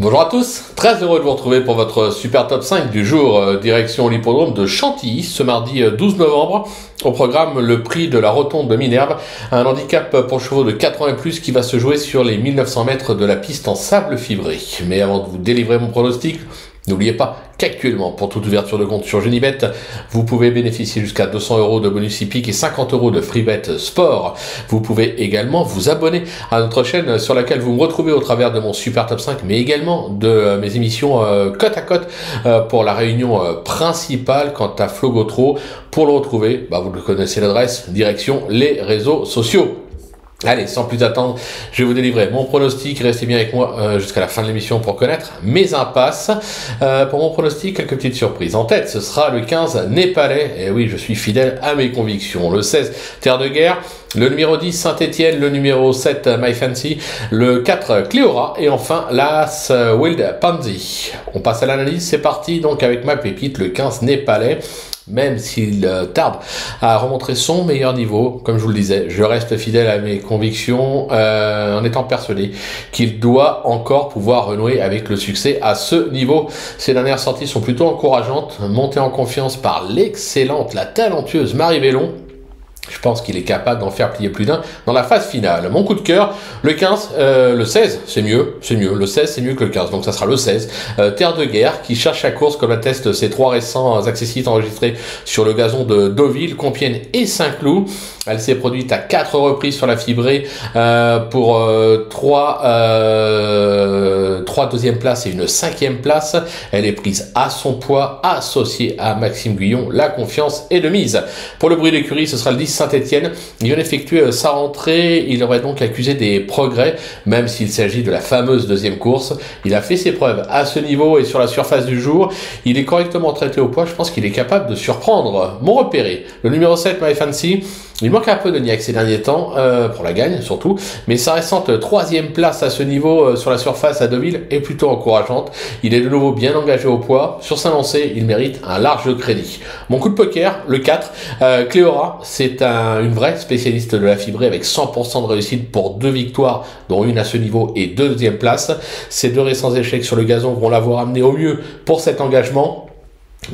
Bonjour à tous, très heureux de vous retrouver pour votre super top 5 du jour, direction l'hippodrome de Chantilly, ce mardi 12 novembre. Au programme, le prix de la rotonde de Minerve, un handicap pour chevaux de 4 ans et plus qui va se jouer sur les 1900 mètres de la piste en sable fibré. Mais avant de vous délivrer mon pronostic, n'oubliez pas qu'actuellement, pour toute ouverture de compte sur Genibet, vous pouvez bénéficier jusqu'à 200 € de bonus hippique et 50 € de freebet sport. Vous pouvez également vous abonner à notre chaîne sur laquelle vous me retrouvez au travers de mon super top 5, mais également de mes émissions côte à côte pour la réunion principale quant à Flo Gautreau. Pour le retrouver, vous le connaissez l'adresse, direction les réseaux sociaux. Allez, sans plus attendre, je vais vous délivrer mon pronostic. Restez bien avec moi jusqu'à la fin de l'émission pour connaître mes impasses. Pour mon pronostic, quelques petites surprises. En tête, ce sera le 15 Népalais. Et oui, je suis fidèle à mes convictions. Le 16 Terre de Guerre. Le numéro 10 Saint-Etienne. Le numéro 7 My Fancy. Le 4 Cléora. Et enfin, l'As Wild Pansy. On passe à l'analyse. C'est parti donc avec ma pépite, le 15 Népalais. Même s'il tarde à remontrer son meilleur niveau, comme je vous le disais, je reste fidèle à mes convictions en étant persuadé qu'il doit encore pouvoir renouer avec le succès à ce niveau. Ces dernières sorties sont plutôt encourageantes, montées en confiance par l'excellente, la talentueuse Marie Bellon. Je pense qu'il est capable d'en faire plier plus d'un dans la phase finale. Mon coup de cœur, le 15, le 16, c'est mieux. Le 16, c'est mieux que le 15, donc ça sera le 16. Terre de Guerre, qui cherche sa course, comme attestent ces 3 récents accessits enregistrés sur le gazon de Deauville, Compiègne et Saint-Cloud. Elle s'est produite à 4 reprises sur la fibrée pour 3 deuxième places et une 5e place. Elle est prise à son poids, associée à Maxime Guyon. La confiance est de mise. Pour le bruit d'écurie, ce sera le 10 Saint-Etienne. Il vient d'effectuer sa rentrée. Il aurait donc accusé des progrès, même s'il s'agit de la fameuse deuxième course. Il a fait ses preuves à ce niveau et sur la surface du jour. Il est correctement traité au poids. Je pense qu'il est capable de surprendre. Mon repéré, le numéro 7 My Fancy. Il manque un peu de niaque ces derniers temps, pour la gagne surtout, mais sa récente 3e place à ce niveau sur la surface à Deauville est plutôt encourageante. Il est de nouveau bien engagé au poids. Sur sa lancée, il mérite un large crédit. Mon coup de poker, le 4, Cléora, c'est une vraie spécialiste de la fibrée avec 100% de réussite pour 2 victoires, dont une à ce niveau et 2e place. Ces 2 récents échecs sur le gazon vont l'avoir amené au mieux pour cet engagement.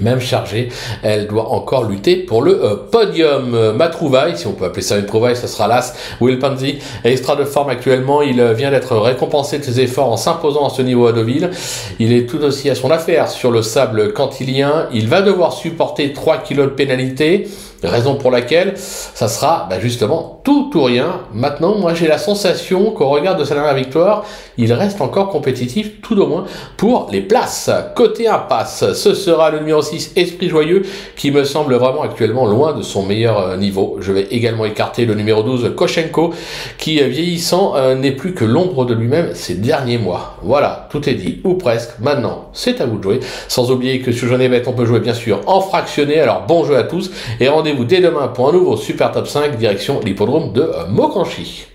Même chargée, elle doit encore lutter pour le podium. Ma trouvaille, si on peut appeler ça une trouvaille, ce sera l'As Will Pansy, extra de forme actuellement. Il vient d'être récompensé de ses efforts en s'imposant à ce niveau à Deauville. Il est tout aussi à son affaire sur le sable cantilien. Il va devoir supporter 3 kilos de pénalité, raison pour laquelle ça sera justement tout ou rien. Maintenant, moi j'ai la sensation qu'au regard de sa dernière victoire, il reste encore compétitif, tout au moins pour les places. Côté impasse, ce sera le numéro 6 Esprit Joyeux, qui me semble vraiment actuellement loin de son meilleur niveau. Je vais également écarter le numéro 12 Koshenko, qui vieillissant n'est plus que l'ombre de lui-même ces derniers mois. Voilà, tout est dit, ou presque. Maintenant, c'est à vous de jouer. Sans oublier que sur Genibet, on peut jouer bien sûr en fractionné. Alors bon jeu à tous, et rendez-vous dès demain pour un nouveau super top 5 direction l'hippodrome de Mokanchy.